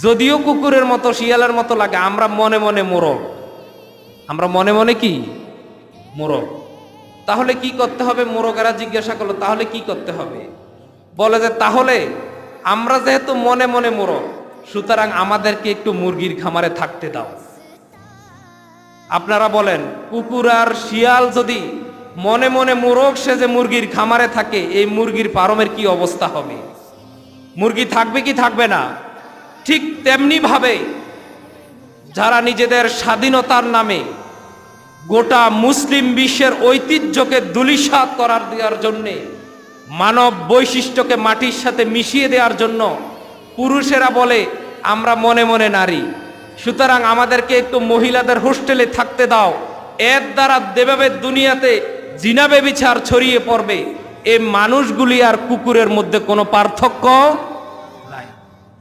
যদিও কুকুরের মতো শিয়ালের মতো লাগে, আমরা মনে মনে মোরগ, আমরা মনে মনে কি মোরগ। তাহলে কি করতে হবে? মোরগেরা জিজ্ঞাসা করলো তাহলে কি করতে হবে? বলে যে তাহলে আমরা যেহেতু মনে মনে মোরগ, সুতরাং আমাদেরকে একটু মুরগির খামারে থাকতে দাও। আপনারা বলেন, কুকুর আর শিয়াল যদি মনে মনে মোরগ সেজে মুরগির খামারে থাকে, এই মুরগির ফার্মের কি অবস্থা হবে? মুরগি থাকবে কি থাকবে না? ঠিক তেমনি ভাবে যারা নিজেদের স্বাধীনতার নামে গোটা মুসলিম বিশ্বের ঐতিহ্যকে ধূলিসাৎ করার দেওয়ার জন্যে, মানব বৈশিষ্ট্যকে মাটির সাথে মিশিয়ে দেওয়ার জন্য পুরুষেরা বলে আমরা মনে মনে নারী, সুতরাং আমাদেরকে একটু মহিলাদের হোস্টেলে থাকতে দাও, এর দ্বারা যেভাবে দুনিয়াতে জিনা ব্যভিচার ছড়িয়ে পড়বে, এই মানুষগুলি আর কুকুরের মধ্যে কোনো পার্থক্য